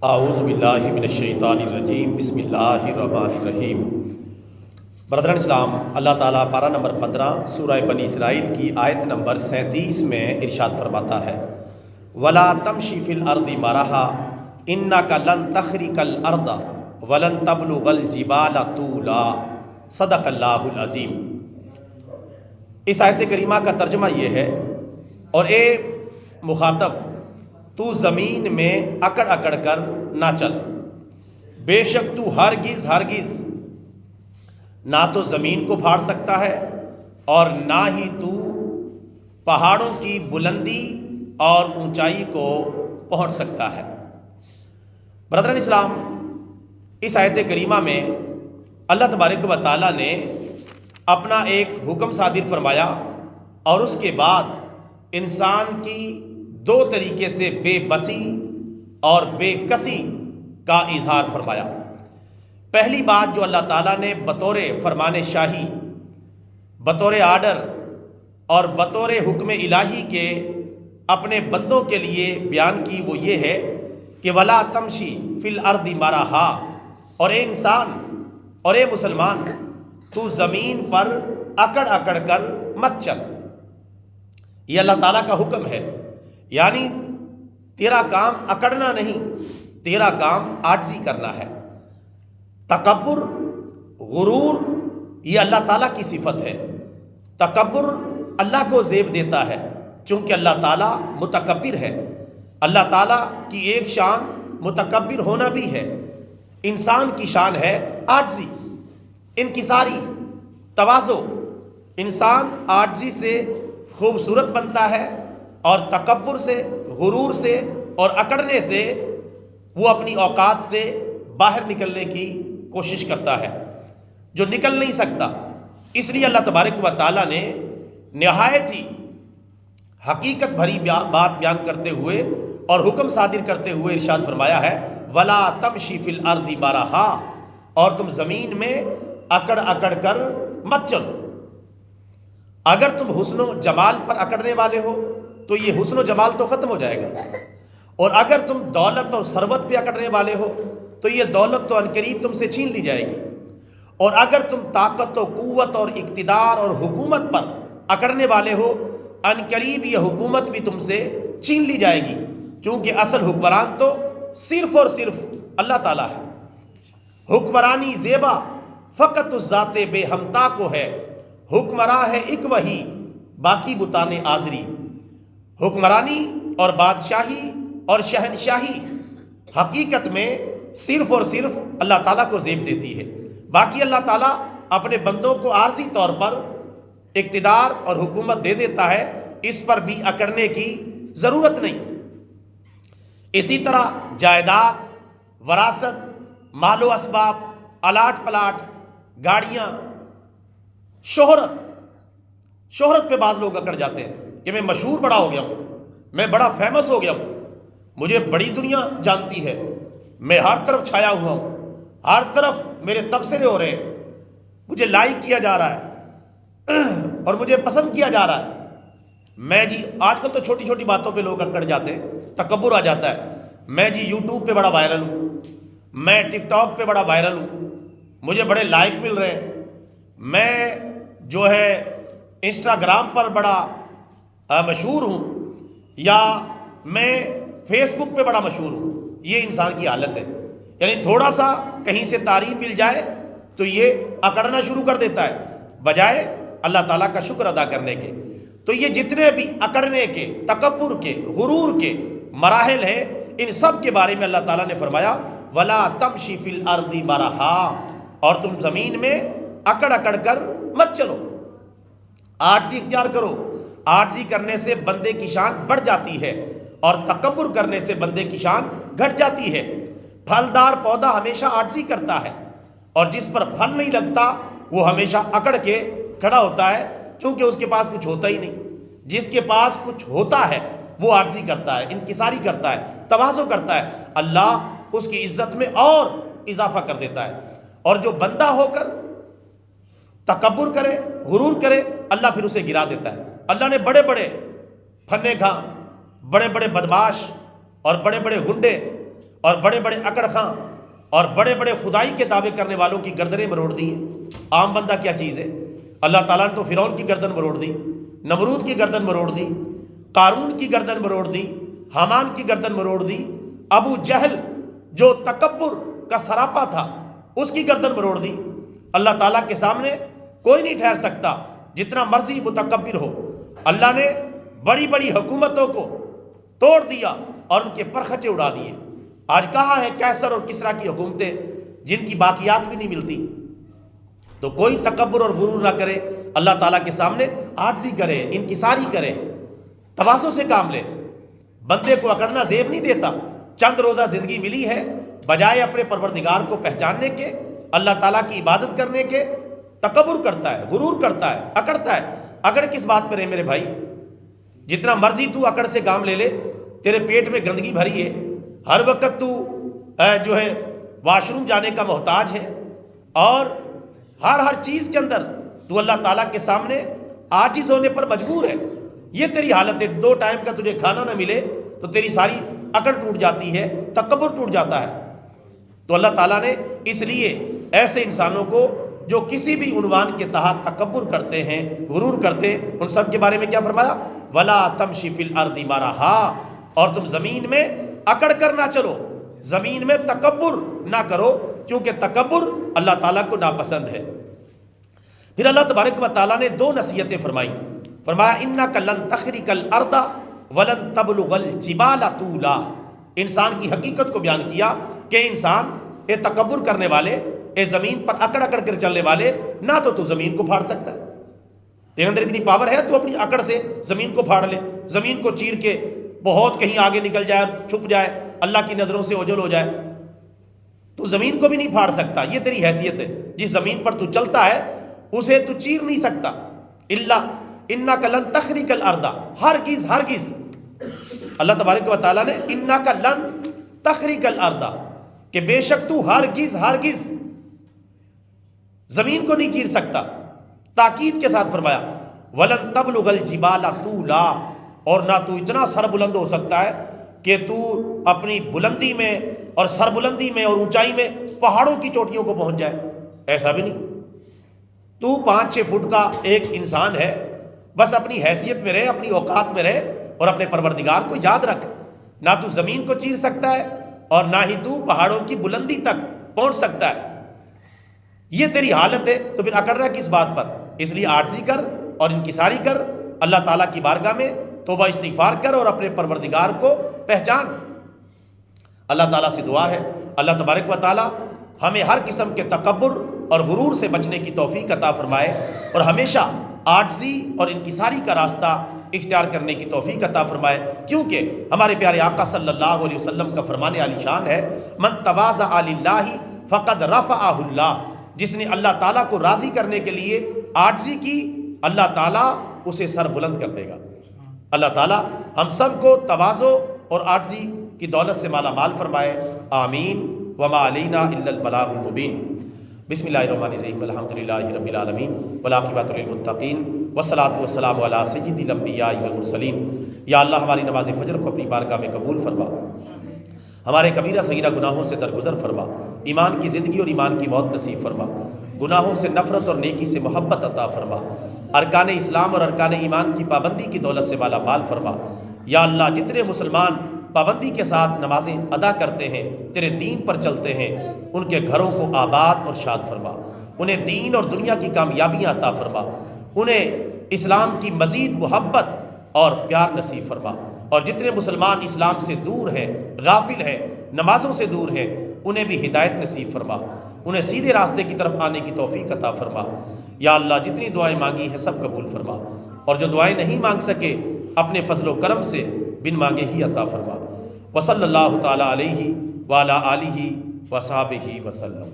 اعوذ باللہ من الشیطان الرجیم، بسم اللہ الرحمن الرحیم۔ برادران اسلام، اللہ تعالیٰ پارہ نمبر 15 سورہ بنی اسرائیل کی آیت نمبر 37 میں ارشاد فرماتا ہے، وَلَا تَمْشِ فِي الْأَرْضِ مَرَحًا إِنَّكَ لَن تَخْرِقَ الْأَرْضَ وَلَن تَبْلُغَ الْجِبَالَ طُولًا۔ صدق اللہ العظیم۔ اس آیت کریمہ کا ترجمہ یہ ہے، اور اے مخاطب، تو زمین میں اکڑ اکڑ کر نہ چل، بے شک تو ہرگز نہ تو زمین کو پھاڑ سکتا ہے اور نہ ہی تو پہاڑوں کی بلندی اور اونچائی کو پہنچ سکتا ہے۔ برادران اسلام، اس آیت کریمہ میں اللہ تبارک و تعالیٰ نے اپنا ایک حکم صادر فرمایا اور اس کے بعد انسان کی دو طریقے سے بے بسی اور بے کسی کا اظہار فرمایا۔ پہلی بات جو اللہ تعالیٰ نے بطور فرمان شاہی، بطور آرڈر اور بطور حکم الہی کے اپنے بندوں کے لیے بیان کی، وہ یہ ہے کہ وَلَا تَمْشِ فِي الْأَرْضِ مَرَحًا، اور اے انسان اور اے مسلمان، تو زمین پر اکڑ اکڑ کر مت چل۔ یہ اللہ تعالیٰ کا حکم ہے، یعنی تیرا کام اکڑنا نہیں، تیرا کام عاجزی کرنا ہے۔ تکبر، غرور، یہ اللہ تعالیٰ کی صفت ہے۔ تکبر اللہ کو زیب دیتا ہے، چونکہ اللہ تعالیٰ متکبر ہے۔ اللہ تعالیٰ کی ایک شان متکبر ہونا بھی ہے۔ انسان کی شان ہے عاجزی، انکساری، تواضع۔ انسان عاجزی سے خوبصورت بنتا ہے اور تکبر سے، غرور سے اور اکڑنے سے وہ اپنی اوقات سے باہر نکلنے کی کوشش کرتا ہے، جو نکل نہیں سکتا۔ اس لیے اللہ تبارک و تعالیٰ نے نہایت ہی حقیقت بھری بات بیان کرتے ہوئے اور حکم صادر کرتے ہوئے ارشاد فرمایا ہے، وَلَا تَمْشِ فِي الْأَرْضِ مَرَحًا، اور تم زمین میں اکڑ اکڑ کر مت چلو۔ اگر تم حسن و جمال پر اکڑنے والے ہو تو یہ حسن و جمال تو ختم ہو جائے گا، اور اگر تم دولت اور ثروت پہ اکڑنے والے ہو تو یہ دولت تو عنقریب تم سے چھین لی جائے گی، اور اگر تم طاقت و قوت اور اقتدار اور حکومت پر اکڑنے والے ہو، عنقریب یہ حکومت بھی تم سے چھین لی جائے گی، کیونکہ اصل حکمران تو صرف اور صرف اللہ تعالیٰ ہے۔ حکمرانی زیبا فقط اس ذات بے ہمتا کو ہے، حکمراں ہے ایک وہی، باقی بتانے آزری۔ حکمرانی اور بادشاہی اور شہنشاہی حقیقت میں صرف اور صرف اللہ تعالیٰ کو زیب دیتی ہے، باقی اللہ تعالیٰ اپنے بندوں کو عارضی طور پر اقتدار اور حکومت دے دیتا ہے، اس پر بھی اکڑنے کی ضرورت نہیں۔ اسی طرح جائیداد، وراثت، مال و اسباب، الاٹ پلاٹ، گاڑیاں، شہرت پہ بعض لوگ اکڑ جاتے ہیں کہ میں مشہور بڑا ہو گیا ہوں، میں بڑا فیمس ہو گیا ہوں، مجھے بڑی دنیا جانتی ہے، میں ہر طرف چھایا ہوا ہوں، ہر طرف میرے تبصرے ہو رہے ہیں، مجھے لائک کیا جا رہا ہے اور مجھے پسند کیا جا رہا ہے۔ میں جی آج کل تو چھوٹی چھوٹی باتوں پہ لوگ اکڑ جاتے ہیں، تکبر آ جاتا ہے۔ میں جی یوٹیوب پہ بڑا وائرل ہوں، میں ٹک ٹاک پہ بڑا وائرل ہوں، مجھے بڑے لائک مل رہے ہیں، میں جو ہے انسٹاگرام پر بڑا مشہور ہوں، یا میں فیس بک پہ بڑا مشہور ہوں۔ یہ انسان کی حالت ہے، یعنی تھوڑا سا کہیں سے تعریف مل جائے تو یہ اکڑنا شروع کر دیتا ہے بجائے اللہ تعالیٰ کا شکر ادا کرنے کے۔ تو یہ جتنے بھی اکڑنے کے، تکبر کے، غرور کے مراحل ہیں، ان سب کے بارے میں اللہ تعالیٰ نے فرمایا، وَلَا تَمْشِ فِي الْأَرْضِ مَرَحًا، اور تم زمین میں اکڑ اکڑ کر مت چلو، عاجزی اختیار کرو۔ عاجزی کرنے سے بندے کی شان بڑھ جاتی ہے اور تکبر کرنے سے بندے کی شان گھٹ جاتی ہے۔ پھلدار پودا ہمیشہ عاجزی کرتا ہے، اور جس پر پھل نہیں لگتا وہ ہمیشہ اکڑ کے کھڑا ہوتا ہے، کیونکہ اس کے پاس کچھ ہوتا ہی نہیں۔ جس کے پاس کچھ ہوتا ہے وہ عاجزی کرتا ہے، انکساری کرتا ہے، تواضع کرتا ہے، اللہ اس کی عزت میں اور اضافہ کر دیتا ہے۔ اور جو بندہ ہو کر تکبر کرے، غرور کرے، اللہ پھر اسے گرا دیتا ہے۔ اللہ نے بڑے بڑے پھنے گھاں، بڑے بڑے بدماش اور بڑے بڑے غنڈے اور بڑے بڑے اکڑ خاں اور بڑے بڑے خدائی کے دعوے کرنے والوں کی گردنیں مروڑ دی ہیں۔ عام بندہ کیا چیز ہے؟ اللہ تعالیٰ نے تو فرعون کی گردن مروڑ دی، نمرود کی گردن مروڑ دی، قارون کی گردن مروڑ دی، حامان کی گردن مروڑ دی، ابو جہل جو تکبر کا سراپا تھا اس کی گردن مروڑ دی۔ اللہ تعالیٰ کے سامنے کوئی نہیں ٹھہر سکتا جتنا مرضی متکبر ہو۔ اللہ نے بڑی بڑی حکومتوں کو توڑ دیا اور ان کے پرخچے اڑا دیے۔ آج کہاں ہے کیسر اور کسریٰ کی حکومتیں جن کی باقیات بھی نہیں ملتی؟ تو کوئی تکبر اور غرور نہ کرے، اللہ تعالیٰ کے سامنے عاجزی کرے، انکساری کرے، تواضع سے کام لے۔ بندے کو اکڑنا زیب نہیں دیتا۔ چند روزہ زندگی ملی ہے، بجائے اپنے پروردگار کو پہچاننے کے، اللہ تعالیٰ کی عبادت کرنے کے، تکبر کرتا ہے، غرور کرتا ہے، اکڑتا ہے۔ اکڑ کس بات پر ہے میرے بھائی؟ جتنا مرضی تو اکڑ سے کام لے لے، تیرے پیٹ میں گندگی بھری ہے، ہر وقت تو جو ہے واش روم جانے کا محتاج ہے، اور ہر چیز کے اندر تو اللہ تعالیٰ کے سامنے عاجز ہونے پر مجبور ہے۔ یہ تیری حالت ہے۔ 2 ٹائم کا تجھے کھانا نہ ملے تو تیری ساری اکڑ ٹوٹ جاتی ہے، تکبر ٹوٹ جاتا ہے۔ تو اللہ تعالیٰ نے اس لیے ایسے انسانوں کو جو کسی بھی عنوان کے تحت تکبر کرتے ہیں، غرور کرتے ہیں، ان سب کے بارے میں کیا فرمایا؟ وَلَا تَمْشِ فِي الْأَرْضِ مَرَحًا، اور تم زمین میں اکڑ کر نہ چلو، زمین میں تکبر نہ کرو، کیونکہ تکبر اللہ تعالیٰ کو ناپسند ہے۔ پھر اللہ تبارک و تعالیٰ نے 2 نصیحتیں فرمائیں۔ فرمایا اِنَّكَ لَن تَخْرِقَ الْأَرْضَ وَلَن تَبْلُغَ الْجِبَالَ طُولًا۔ انسان کی حقیقت کو بیان کیا کہ انسان، اے تکبر کرنے والے، اے زمین پر اکڑ اکڑ کر چلنے والے، نہ تو زمین کو پھاڑ سکتا ہے، تیرے اندر اتنی پاور ہے تو اپنی اکڑ سے زمین کو پھاڑ لے، زمین کو چیر کے بہت کہیں آگے نکل جائے اور چھپ جائے، اللہ کی نظروں سے اوجھل ہو جائے۔ تو زمین کو بھی نہیں پھاڑ سکتا، یہ تیری حیثیت ہے۔ جس زمین پر تو چلتا ہے اسے تو چیر نہیں سکتا۔ الا انک لن تخرق الارض، ہرگز ہرگز، اللہ تبارک و تعالیٰ نے انک لن تخرق الارض، کہ بے شک تو ہرگز ہرگز زمین کو نہیں چیر سکتا۔ تاکید کے ساتھ فرمایا ولن تبلغ الجبال طولا، اور نہ تو اتنا سر بلند ہو سکتا ہے کہ تو اپنی بلندی میں اور سر بلندی میں اور اونچائی میں پہاڑوں کی چوٹیوں کو پہنچ جائے، ایسا بھی نہیں۔ تو 5-6 فٹ کا ایک انسان ہے، بس اپنی حیثیت میں رہے، اپنی اوقات میں رہے، اور اپنے پروردگار کو یاد رکھ۔ نہ تو زمین کو چیر سکتا ہے اور نہ ہی تو پہاڑوں کی بلندی تک پہنچ سکتا ہے۔ یہ تیری حالت ہے تو پھر اکڑ رہا ہے کس بات پر؟ اس لیے عاجزی کر اور انکساری کر، اللہ تعالیٰ کی بارگاہ میں توبہ استغفار کر اور اپنے پروردگار کو پہچان۔ اللہ تعالیٰ سے دعا ہے اللہ تبارک و تعالیٰ ہمیں ہر قسم کے تکبر اور غرور سے بچنے کی توفیق عطا فرمائے، اور ہمیشہ عاجزی اور انکساری کا راستہ اختیار کرنے کی توفیق عطا فرمائے، کیونکہ ہمارے پیارے آقا صلی اللہ علیہ وسلم کا فرمان عالی شان ہے، من تواضع للہ فقد رفعہ اللہ، جس نے اللہ تعالیٰ کو راضی کرنے کے لیے عاجزی کی، اللہ تعالیٰ اسے سر بلند کر دے گا۔ اللہ تعالیٰ ہم سب کو تواضع اور عاجزی کی دولت سے مالا مال فرمائے، آمین۔ وما علینا الا البلاغ المبین۔ بسم اللہ الرحمن الرحیم، الحمد للہ رب العالمین، والعاقبۃ للمتقین، والصلاۃ والسلام علی سید الانبیاء والمرسلین۔ یا اللہ ہماری نماز فجر کو اپنی بارگاہ میں قبول فرما، ہمارے کبیرہ صغیرہ گناہوں سے درگزر فرما، ایمان کی زندگی اور ایمان کی موت نصیب فرما، گناہوں سے نفرت اور نیکی سے محبت عطا فرما، ارکان اسلام اور ارکان ایمان کی پابندی کی دولت سے مالا مال فرما۔ یا اللہ جتنے مسلمان پابندی کے ساتھ نمازیں ادا کرتے ہیں، تیرے دین پر چلتے ہیں، ان کے گھروں کو آباد اور شاد فرما، انہیں دین اور دنیا کی کامیابیاں عطا فرما، انہیں اسلام کی مزید محبت اور پیار نصیب فرما، اور جتنے مسلمان اسلام سے دور ہیں، غافل ہیں، نمازوں سے دور ہیں، انہیں بھی ہدایت نصیب فرما، انہیں سیدھے راستے کی طرف آنے کی توفیق عطا فرما۔ یا اللہ جتنی دعائیں مانگی ہیں سب قبول فرما، اور جو دعائیں نہیں مانگ سکے اپنے فضل و کرم سے بن مانگے ہی عطا فرما۔ وصلی اللہ تعالیٰ علیہ وعلی آلہ وصحبہ وسلم۔